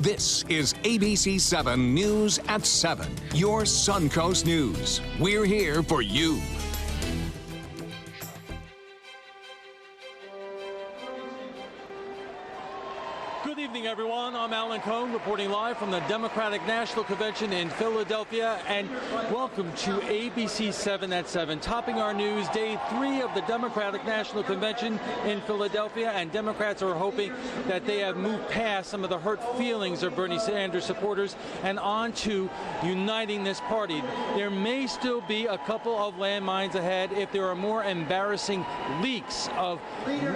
This is ABC 7 News at 7, your Suncoast News. We're here for you. Good evening, everyone. I'm Alan Cohn, reporting live from the Democratic National Convention in Philadelphia, and welcome to ABC 7 at 7. Topping our news, day 3 of the Democratic National Convention in Philadelphia, and Democrats are hoping that they have moved past some of the hurt feelings of Bernie Sanders supporters and on to uniting this party. There may still be a couple of landmines ahead if there are more embarrassing leaks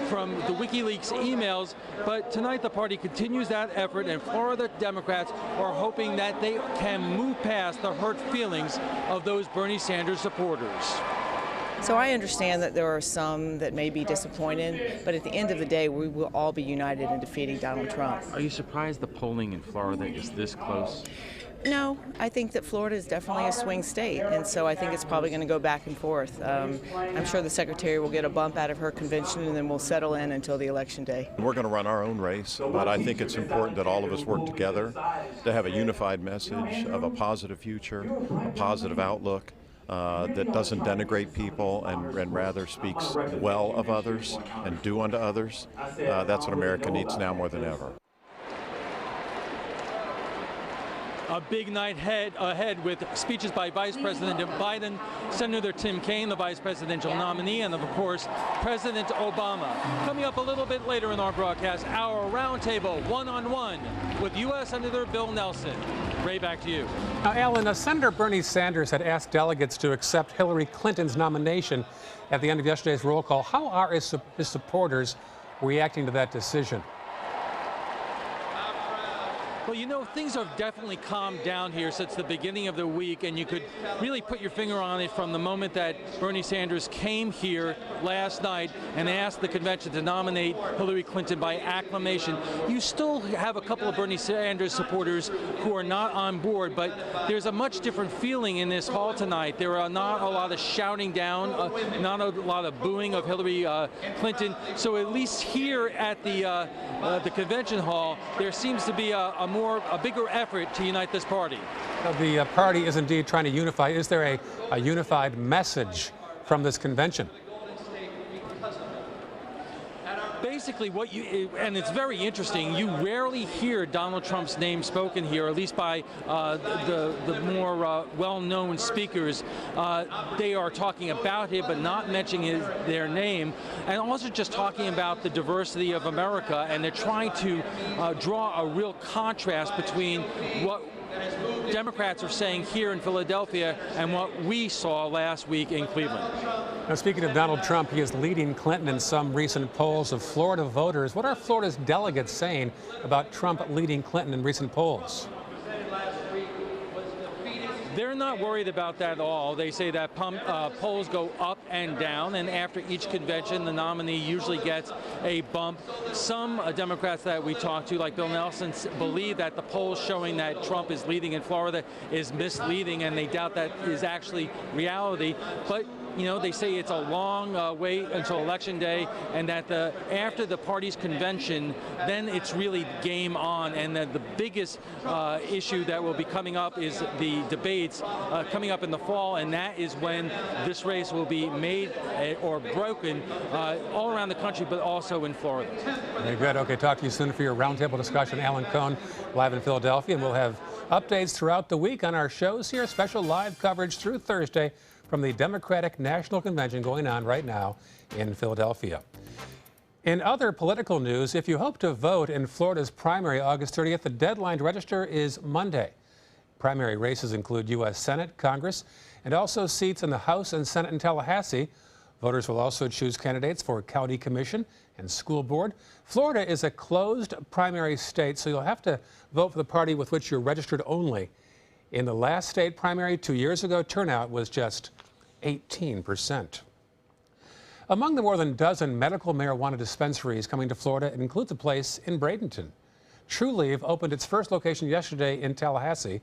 from the WikiLeaks emails, but tonight the party continues that effort, and Florida Democrats are hoping that they can move past the hurt feelings of those Bernie Sanders supporters. So I understand that there are some that may be disappointed, but at the end of the day, we will all be united in defeating Donald Trump. Are you surprised the polling in Florida is this close? No, I think that Florida is definitely a swing state, and so I think it's probably going to go back and forth. I'm sure the Secretary will get a bump out of her convention, and then we'll settle in until the election day. We're going to run our own race, but I think it's important that all of us work together to have a unified message of a positive future, a positive outlook that doesn't denigrate people and rather speaks well of others and do unto others. That's what America needs now more than ever. A big night ahead with speeches by Vice President Biden, Senator Tim Kaine, the vice presidential nominee, and of course, President Obama. Coming up a little bit later in our broadcast, our roundtable one-on-one with U.S. Senator Bill Nelson. Ray, back to you. Now, Alan, Senator Bernie Sanders had asked delegates to accept Hillary Clinton's nomination at the end of yesterday's roll call. How are his supporters reacting to that decision? Well, you know, things have definitely calmed down here since the beginning of the week, and you could really put your finger on it from the moment that Bernie Sanders came here last night and asked the convention to nominate Hillary Clinton by acclamation. You still have a couple of Bernie Sanders supporters who are not on board, but there's a much different feeling in this hall tonight. There are not a lot of shouting down, not a lot of booing of Hillary Clinton. So at least here at the convention hall, there seems to be a bigger effort to unite this party. The party is indeed trying to unify. Is there a unified message from this convention? Basically, and it's very interesting, you rarely hear Donald Trump's name spoken here, at least by the more well-known speakers. They are talking about him, but not mentioning their name, and also just talking about the diversity of America, and they're trying to draw a real contrast between what Democrats are saying here in Philadelphia and what we saw last week in Cleveland. Now, speaking of Donald Trump, he is leading Clinton in some recent polls of Florida voters. What are Florida's delegates saying about Trump leading Clinton in recent polls? They're not worried about that at all. They say that polls go up and down, and after each convention, the nominee usually gets a bump. Some Democrats that we talked to, like Bill Nelson, believe that the polls showing that Trump is leading in Florida is misleading, and they doubt that is actually reality. But you know, they say it's a long wait until Election Day, and that after the party's convention, then it's really game on. And the biggest issue that will be coming up is the debates coming up in the fall, and that is when this race will be made or broken all around the country, but also in Florida. Very good. Okay, talk to you soon for your roundtable discussion. Alan Cohn, live in Philadelphia, and we'll have updates throughout the week on our shows here. Special live coverage through Thursday from the Democratic National Convention going on right now in Philadelphia. In other political news, if you hope to vote in Florida's primary August 30th, the deadline to register is Monday. Primary races include U.S. Senate, Congress, and also seats in the House and Senate in Tallahassee. Voters will also choose candidates for county commission and school board. Florida is a closed primary state, so you'll have to vote for the party with which you're registered only. In the last state primary 2 years ago, turnout was just 18%. Among the more than a dozen medical marijuana dispensaries coming to Florida, it includes a place in Bradenton. Trulieve opened its first location yesterday in Tallahassee.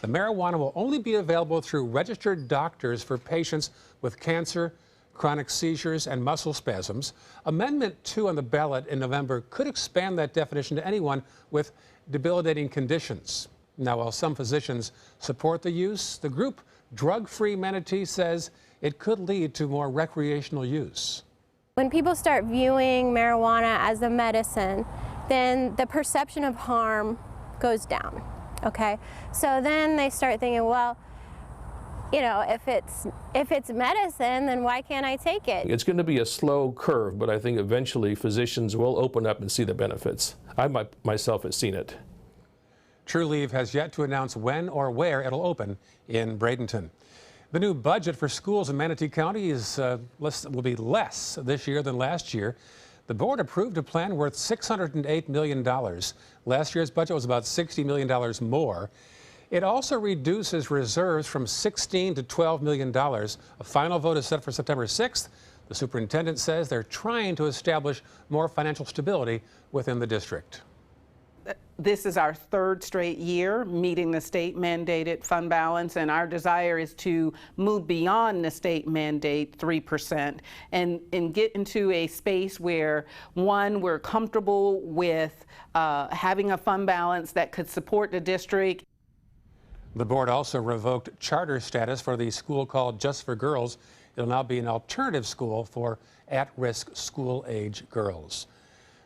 The marijuana will only be available through registered doctors for patients with cancer, chronic seizures, and muscle spasms. Amendment 2 on the ballot in November could expand that definition to anyone with debilitating conditions. Now, while some physicians support the use, the group Drug Free Manatee says it could lead to more recreational use. When people start viewing marijuana as a medicine, then the perception of harm goes down, okay? So then they start thinking, well, you know, if it's medicine, then why can't I take it? It's going to be a slow curve, but I think eventually physicians will open up and see the benefits. I myself have seen it. Trulieve has yet to announce when or where it'll open in Bradenton. The new budget for schools in Manatee County will be less this year than last year. The board approved a plan worth $608 million. Last year's budget was about $60 million more. It also reduces reserves from $16 to $12 million. A final vote is set for September 6th. The superintendent says they're trying to establish more financial stability within the district. This is our third straight year meeting the state mandated fund balance, and our desire is to move beyond the state mandate 3% and get into a space where, one, we're comfortable with having a fund balance that could support the district. The board also revoked charter status for the school called Just for Girls. It'll now be an alternative school for at-risk school-age girls.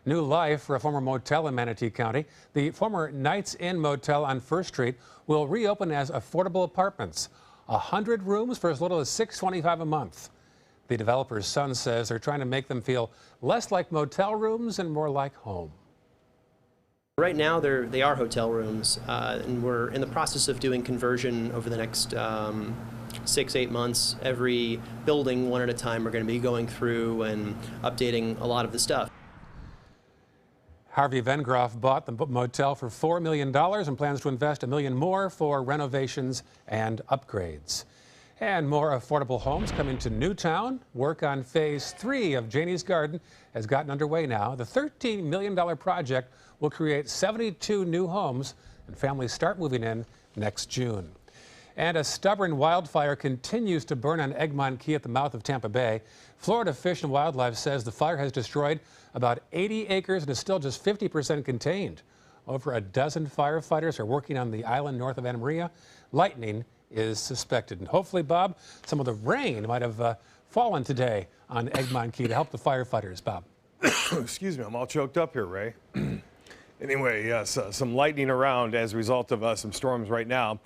New life for a former motel in Manatee County. The former Knights Inn Motel on First Street will reopen as affordable apartments. 100 rooms for as little as $625 a month. The developer's son says they're trying to make them feel less like motel rooms and more like home. Right now, they are hotel rooms, and we're in the process of doing conversion over the next 6-8 months. Every building, one at a time, we're going to be going through and updating a lot of the stuff. Harvey Vengroff bought the motel for $4 million and plans to invest $1 million more for renovations and upgrades. And more affordable homes coming to Newtown. Work on phase 3 of Janie's Garden has gotten underway now. The $13 million project will create 72 new homes, and families start moving in next June. And a stubborn wildfire continues to burn on Egmont Key at the mouth of Tampa Bay. Florida Fish and Wildlife says the fire has destroyed about 80 acres and is still just 50% contained. Over a dozen firefighters are working on the island north of Anna Maria. Lightning is suspected. And hopefully, Bob, some of the rain might have fallen today on Egmont Key to help the firefighters. Bob. Excuse me, I'm all choked up here, Ray. Anyway, yes, some lightning around as a result of some storms right now.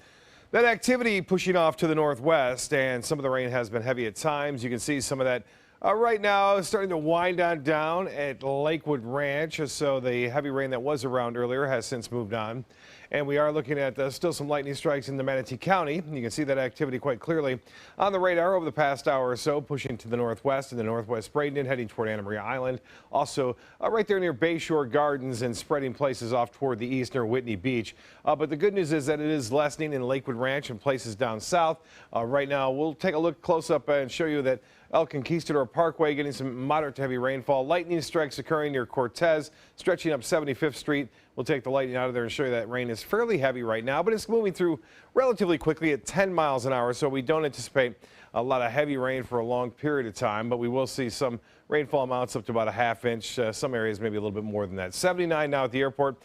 That activity pushing off to the northwest, and some of the rain has been heavy at times. You can see some of that right now starting to wind on down at Lakewood Ranch. So the heavy rain that was around earlier has since moved on. And we are looking at still some lightning strikes in the Manatee County. You can see that activity quite clearly on the radar over the past hour or so, pushing to the northwest and the northwest Bradenton, heading toward Anna Maria Island. Also right there near Bayshore Gardens and spreading places off toward the east near Whitney Beach. But the good news is that it is lessening in Lakewood Ranch and places down south. Right now, we'll take a look close up and show you that El Conquistador Parkway getting some moderate to heavy rainfall. Lightning strikes occurring near Cortez, stretching up 75th Street. We'll take the lightning out of there and show you that rain is fairly heavy right now, but it's moving through relatively quickly at 10 miles an hour, so we don't anticipate a lot of heavy rain for a long period of time, but we will see some rainfall amounts up to about a ½ inch. Some areas maybe a little bit more than that. 79 now at the airport.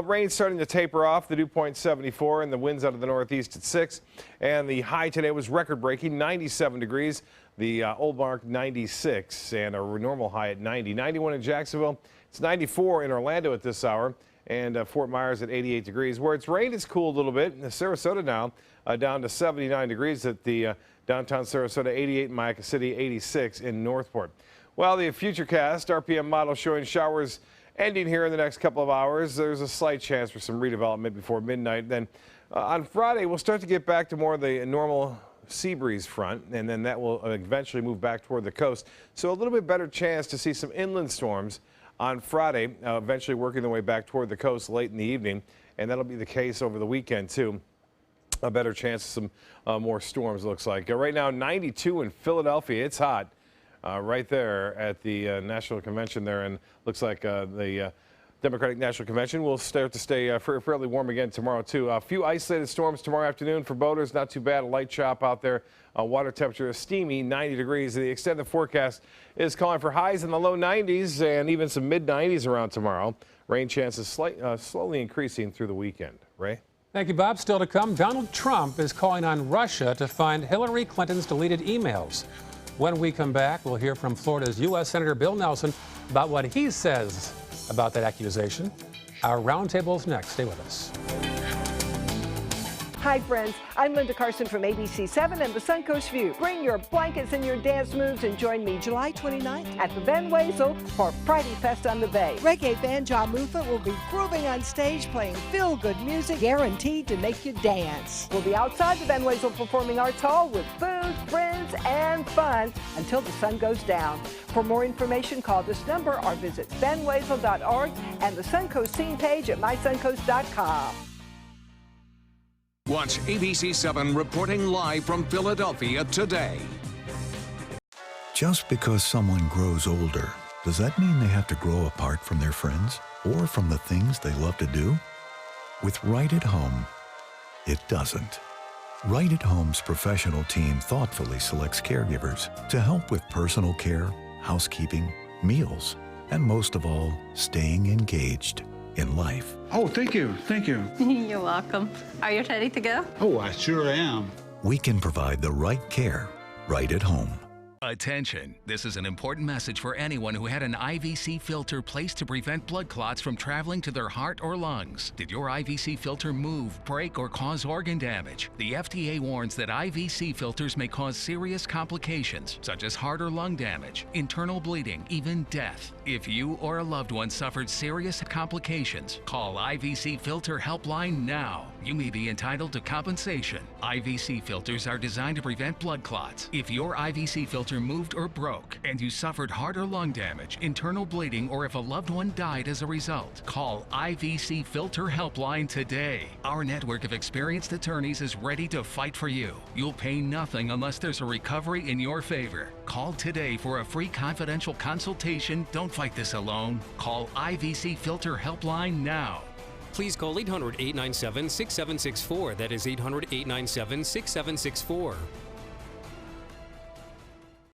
Rain starting to taper off. The dew point 74 and the winds out of the northeast at 6. And the high today was record-breaking, 97 degrees. The old mark 96 and a normal high at 90. 91 in Jacksonville. It's 94 in Orlando at this hour. And Fort Myers at 88 degrees. Where it's rained, it's cooled a little bit. Sarasota now down to 79 degrees at the downtown Sarasota, 88 in Mayaca City, 86 in Northport. Well, the Futurecast RPM model showing showers ending here in the next couple of hours. There's a slight chance for some redevelopment before midnight. Then on Friday, we'll start to get back to more of the normal sea breeze front, and then that will eventually move back toward the coast. So a little bit better chance to see some inland storms on Friday, eventually working their way back toward the coast late in the evening, and that'll be the case over the weekend too. A better chance of some more storms, looks like. Right now, 92 in Philadelphia. It's hot right there at the National Convention there, and looks like the Democratic National Convention will start to stay fairly warm again tomorrow, too. A few isolated storms tomorrow afternoon for boaters. Not too bad. A light chop out there. Water temperature is steamy, 90 degrees. The extended forecast is calling for highs in the low 90s and even some mid-90s around tomorrow. Rain chances slowly increasing through the weekend. Ray? Thank you, Bob. Still to come, Donald Trump is calling on Russia to find Hillary Clinton's deleted emails. When we come back, we'll hear from Florida's U.S. Senator Bill Nelson about what he says about that accusation. Our roundtable's next. Stay with us. Hi, friends. I'm Linda Carson from ABC 7 and the Suncoast View. Bring your blankets and your dance moves and join me July 29th at the Van Wezel for Friday Fest on the Bay. Reggae fan Ja Mufa will be grooving on stage playing feel-good music guaranteed to make you dance. We'll be outside the Van Wezel Performing Arts Hall with food, friends, and fun until the sun goes down. For more information, call this number or visit vanwezel.org and the Suncoast scene page at mysuncoast.com. Watch ABC 7 reporting live from Philadelphia today. Just because someone grows older, does that mean they have to grow apart from their friends or from the things they love to do? With Right at Home, it doesn't. Right at Home's professional team thoughtfully selects caregivers to help with personal care, housekeeping, meals, and most of all, staying engaged in life. Oh, thank you. Thank you. You're welcome. Are you ready to go? Oh, I sure am. We can provide the right care right at home. Attention, this is an important message for anyone who had an IVC filter placed to prevent blood clots from traveling to their heart or lungs. Did your IVC filter move, break, or cause organ damage? The FDA warns that IVC filters may cause serious complications, such as heart or lung damage, internal bleeding, even death. If you or a loved one suffered serious complications, call IVC Filter Helpline now. You may be entitled to compensation. IVC filters are designed to prevent blood clots. If your IVC filter moved or broke and you suffered heart or lung damage, internal bleeding, or if a loved one died as a result, call IVC Filter Helpline today. Our network of experienced attorneys is ready to fight for you. You'll pay nothing unless there's a recovery in your favor. Call today for a free confidential consultation. Don't fight this alone. Call IVC Filter Helpline now. Please call 800-897-6764. That is 800-897-6764.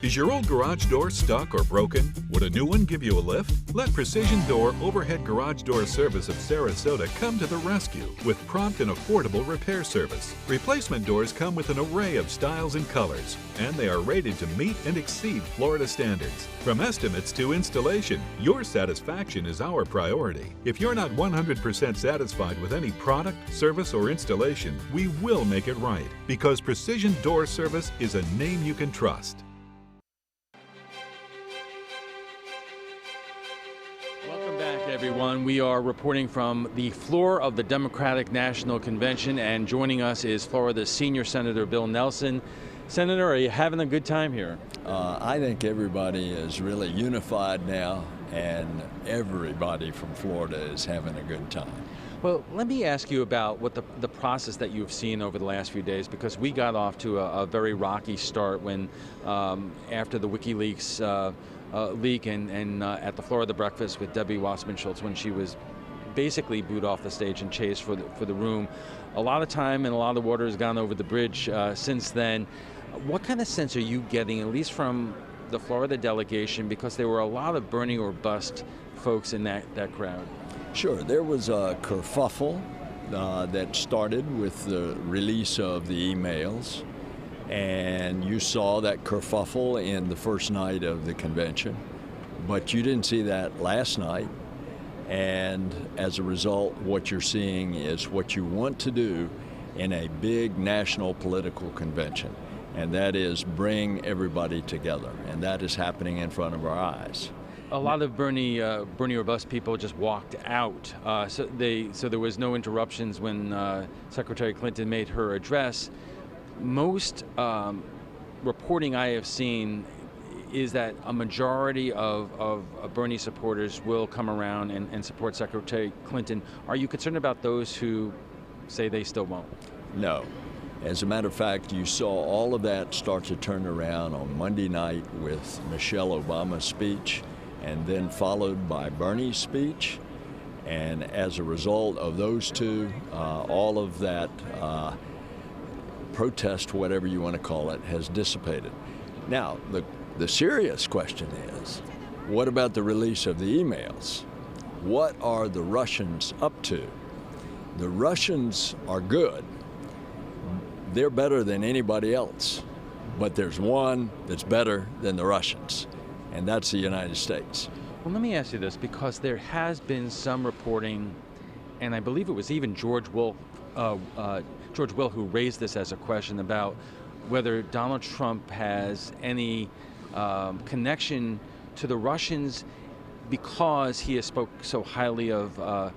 Is your old garage door stuck or broken? Would a new one give you a lift? Let Precision Door Overhead Garage Door Service of Sarasota come to the rescue with prompt and affordable repair service. Replacement doors come with an array of styles and colors, and they are rated to meet and exceed Florida standards. From estimates to installation, your satisfaction is our priority. If you're not 100% satisfied with any product, service, or installation, we will make it right, because Precision Door Service is a name you can trust. Everyone, we are reporting from the floor of the Democratic National Convention, and joining us is Florida's senior Senator Bill Nelson. Senator, are you having a good time here? I think everybody is really unified now, and everybody from Florida is having a good time. Well, let me ask you about what the process that you've seen over the last few days, because we got off to a very rocky start when, after the WikiLeaks leak and at the Florida breakfast with Debbie Wasserman Schultz, when she was basically booed off the stage and chased for the room. A lot of time and a lot of water has gone over the bridge since then. What kind of sense are you getting, at least from the Florida delegation, because there were a lot of Bernie or bust folks in that crowd? Sure, there was a kerfuffle that started with the release of the emails. And you saw that kerfuffle in the first night of the convention, but you didn't see that last night. And as a result, what you're seeing is what you want to do in a big national political convention, and that is bring everybody together, and that is happening in front of our eyes. A lot of Bernie or bust people just walked out, so there was no interruptions when Secretary Clinton made her address. Most reporting I have seen is that a majority of Bernie supporters will come around and support Secretary Clinton. Are you concerned about those who say they still won't? No. As a matter of fact, you saw all of that start to turn around on Monday night with Michelle Obama's speech, and then followed by Bernie's speech. And as a result of those two, all of that protest, whatever you want to call it, has dissipated. Now, the serious question is, what about the release of the emails? What are the Russians up to? The Russians are good. They're better than anybody else. But there's one that's better than the Russians, and that's the United States. Well, let me ask you this, because there has been some reporting, and I believe it was even George Will who raised this as a question about whether Donald Trump has any connection to the Russians because he has spoke so highly of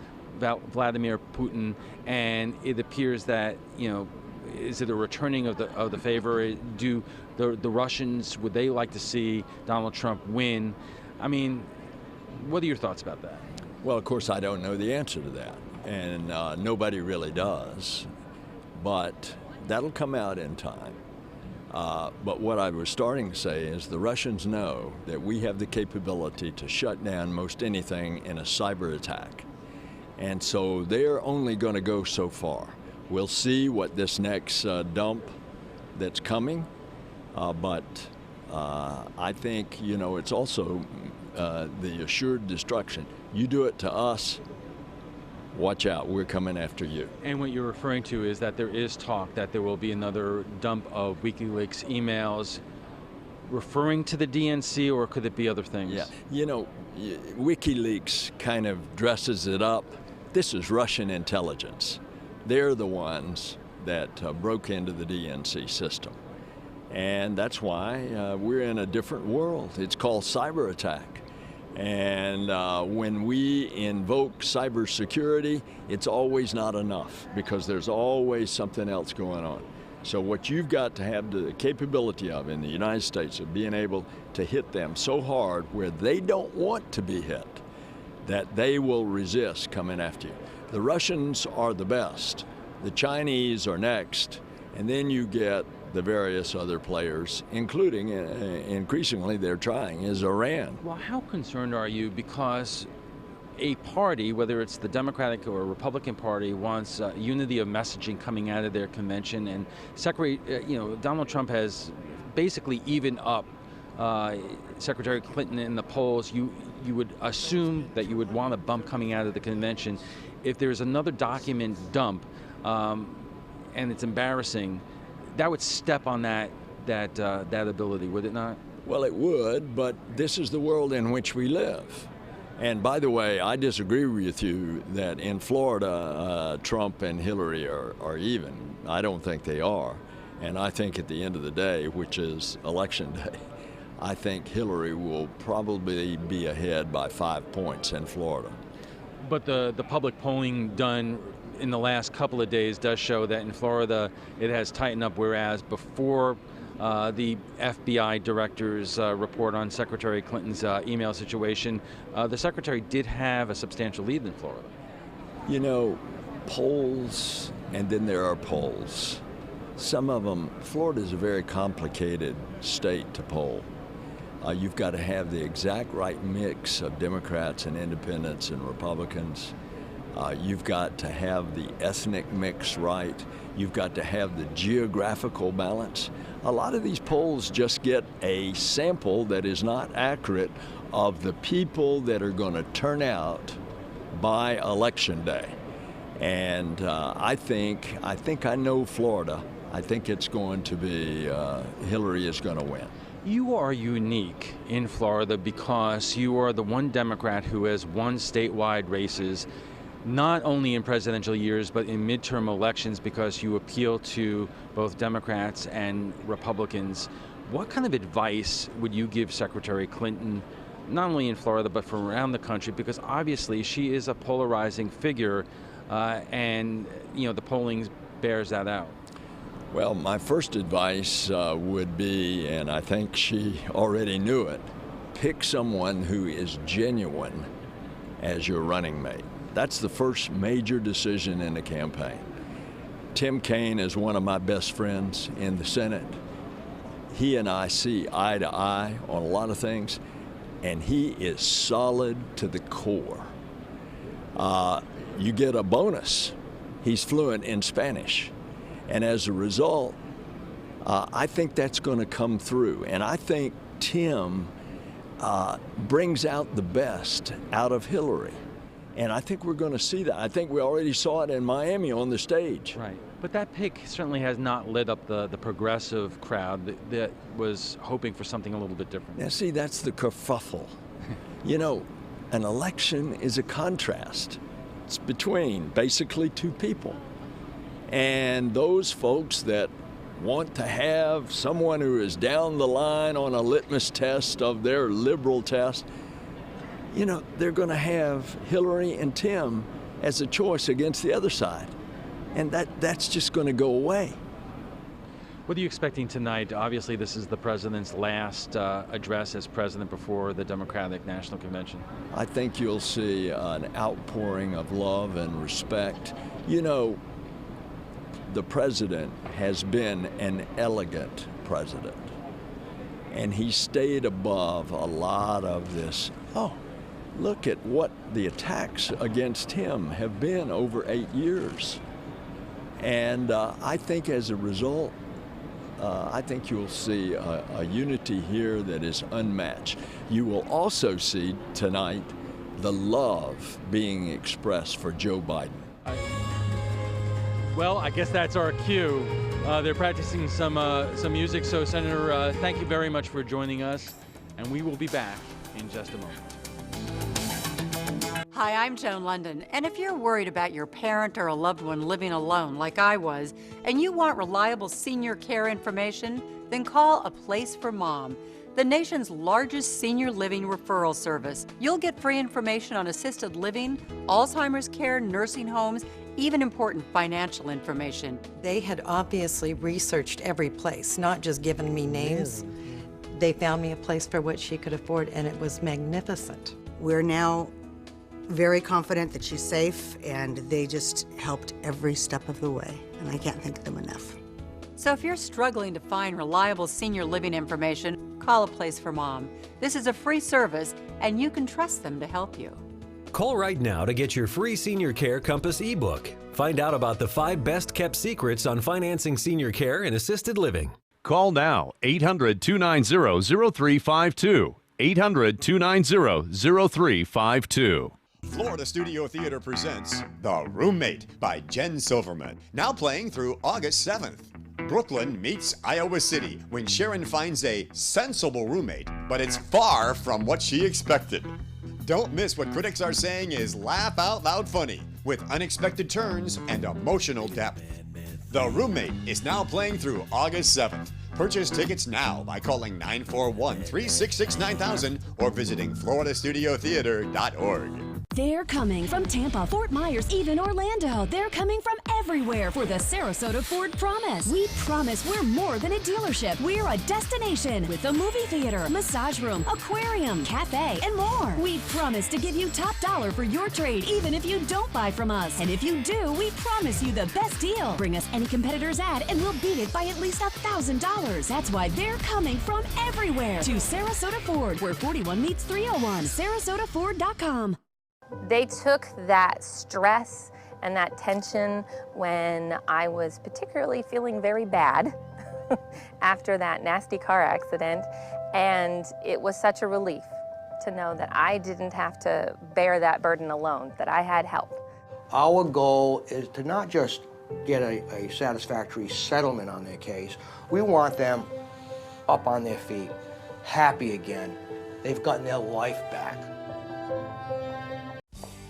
Vladimir Putin, and it appears that, you know, is it a returning of the favor? Do the Russians, would they like to see Donald Trump win? I mean, what are your thoughts about that? Well, of course, I don't know the answer to that, and nobody really does, but that'll come out in time. But what I was starting to say is the Russians know that we have the capability to shut down most anything in a cyber attack, and so they're only going to go so far. We'll see what this next dump that's coming, but I think, you know, it's also the assured destruction. You do it to us, watch out, we're coming after you. And what you're referring to is that there is talk that there will be another dump of WikiLeaks emails referring to the DNC, or could it be other things? Yeah, you know, WikiLeaks kind of dresses it up. This is Russian intelligence. They're the ones that broke into the DNC system. And that's why we're in a different world. It's called cyber attack. And when we invoke cybersecurity, it's always not enough because there's always something else going on. So what you've got to have the capability of in the United States of being able to hit them so hard where they don't want to be hit, that they will resist coming after you. The Russians are the best. The Chinese are next. And then you get the various other players, including, increasingly they're trying, is Iran. Well, how concerned are you? Because a party, whether it's the Democratic or Republican Party, wants unity of messaging coming out of their convention. And Donald Trump has basically evened up Secretary Clinton in the polls. You would assume that you would want a bump coming out of the convention. If there's another document dump, and it's embarrassing, that would step on that ability, would it not? Well, it would, but this is the world in which we live. And by the way, I disagree with you that in Florida, Trump and Hillary are even. I don't think they are. And I think at the end of the day, which is Election Day, I think Hillary will probably be ahead by 5 points in Florida. But the public polling done in the last couple of days does show that in Florida it has tightened up, whereas before the FBI director's report on Secretary Clinton's email situation, the secretary did have a substantial lead in Florida. You know, polls, and then there are polls. Some of them, Florida is a very complicated state to poll. You've got to have the exact right mix of Democrats and independents and Republicans. You've got to have the ethnic mix right. You've got to have the geographical balance. A lot of these polls just get a sample that is not accurate of the people that are going to turn out by Election Day. And I think I know Florida. I think it's going to be Hillary is going to win. You are unique in Florida because you are the one Democrat who has won statewide races, not only in presidential years, but in midterm elections, because you appeal to both Democrats and Republicans. What kind of advice would you give Secretary Clinton, not only in Florida, but from around the country? Because obviously she is a polarizing figure, and the polling bears that out. Well, my first advice would be, and I think she already knew it, pick someone who is genuine as your running mate. That's the first major decision in the campaign. Tim Kaine is one of my best friends in the Senate. He and I see eye to eye on a lot of things, and he is solid to the core. you get a bonus. He's fluent in Spanish. And as a result, I think that's going to come through. And I think Tim brings out the best out of Hillary. And I think we're going to see that. I think we already saw it in Miami on the stage. Right. But that pick certainly has not lit up the progressive crowd that was hoping for something a little bit different. Now, see, that's the kerfuffle. You know, an election is a contrast. It's between basically two people. And those folks that want to have someone who is down the line on a litmus test of their liberal test, you know, they're going to have Hillary and Tim as a choice against the other side. And that's just going to go away. What are you expecting tonight? Obviously, this is the president's last address as president before the Democratic National Convention. I think you'll see an outpouring of love and respect. You know, the president has been an elegant president, and he stayed above a lot of this. Oh, look at what the attacks against him have been over 8 years. And I think as a result, I think you'll see a unity here that is unmatched. You will also see tonight the love being expressed for Joe Biden. Well, I guess that's our cue. They're practicing some music. So, Senator, thank you very much for joining us, and we will be back in just a moment. Hi, I'm Joan London, and if you're worried about your parent or a loved one living alone like I was, and you want reliable senior care information, then call A Place for Mom, the nation's largest senior living referral service. You'll get free information on assisted living, Alzheimer's care, nursing homes, even important financial information. They had obviously researched every place, not just given me names. They found me a place for what she could afford, and it was magnificent. We're now very confident that she's safe, and they just helped every step of the way, and I can't thank them enough. So if you're struggling to find reliable senior living information, call A Place for Mom. This is a free service, and you can trust them to help you. Call right now to get your free Senior Care Compass ebook. Find out about the 5 best-kept secrets on financing senior care and assisted living. Call now, 800-290-0352. 800-290-0352. Florida Studio Theater presents The Roommate by Jen Silverman, now playing through August 7th. Brooklyn meets Iowa City when Sharon finds a sensible roommate, but it's far from what she expected. Don't miss what critics are saying is laugh out loud funny with unexpected turns and emotional depth. The Roommate is now playing through August 7th. Purchase tickets now by calling 941-366-9000 or visiting FloridaStudioTheater.org. They're coming from Tampa, Fort Myers, even Orlando. They're coming from everywhere for the Sarasota Ford Promise. We promise we're more than a dealership. We're a destination with a movie theater, massage room, aquarium, cafe, and more. We promise to give you top dollar for your trade, even if you don't buy from us. And if you do, we promise you the best deal. Bring us any competitor's ad and we'll beat it by at least $1,000. That's why they're coming from everywhere to Sarasota Ford, where 41 meets 301. SarasotaFord.com. They took that stress and that tension when I was particularly feeling very bad after that nasty car accident, and it was such a relief to know that I didn't have to bear that burden alone, that I had help. Our goal is to not just get a satisfactory settlement on their case. We want them up on their feet, happy again. They've gotten their life back.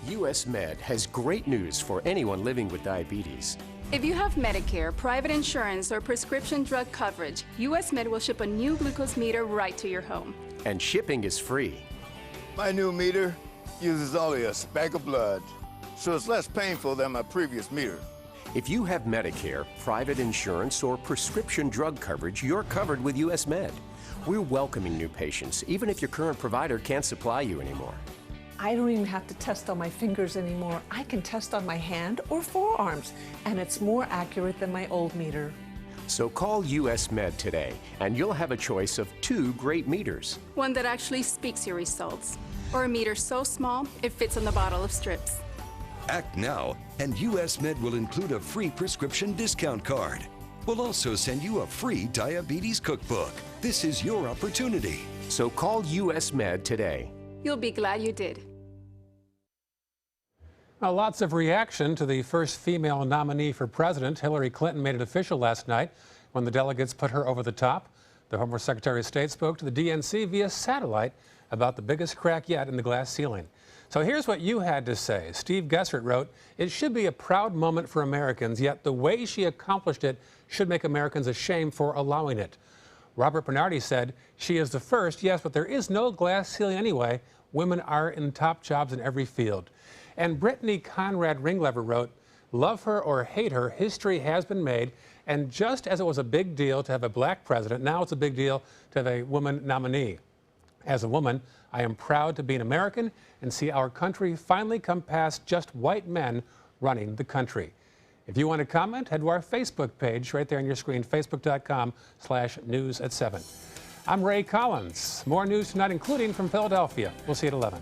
US Med has great news for anyone living with diabetes. If you have Medicare, private insurance, or prescription drug coverage, US Med will ship a new glucose meter right to your home. And shipping is free. My new meter uses only a speck of blood, so it's less painful than my previous meter. If you have Medicare, private insurance, or prescription drug coverage, you're covered with US Med. We're welcoming new patients, even if your current provider can't supply you anymore. I don't even have to test on my fingers anymore. I can test on my hand or forearms, and it's more accurate than my old meter. So call US Med today, and you'll have a choice of 2 great meters. One that actually speaks your results, or a meter so small it fits on the bottle of strips. Act now, and US Med will include a free prescription discount card. We'll also send you a free diabetes cookbook. This is your opportunity. So call US Med today. You'll be glad you did. Well, lots of reaction to the first female nominee for president. Hillary Clinton made it official last night when the delegates put her over the top. The former Secretary of State spoke to the DNC via satellite about the biggest crack yet in the glass ceiling. So here's what you had to say. Steve Gessert wrote, "It should be a proud moment for Americans, yet the way she accomplished it should make Americans ashamed for allowing it." Robert Bernardi said, "She is the first, yes, but there is no glass ceiling anyway. Women are in top jobs in every field." And Brittany Conrad Ringlever wrote, "Love her or hate her, history has been made. And just as it was a big deal to have a black president, now it's a big deal to have a woman nominee. As a woman, I am proud to be an American and see our country finally come past just white men running the country." If you want to comment, head to our Facebook page right there on your screen, facebook.com/news at 7. I'm Ray Collins. More news tonight, including from Philadelphia. We'll see you at 11.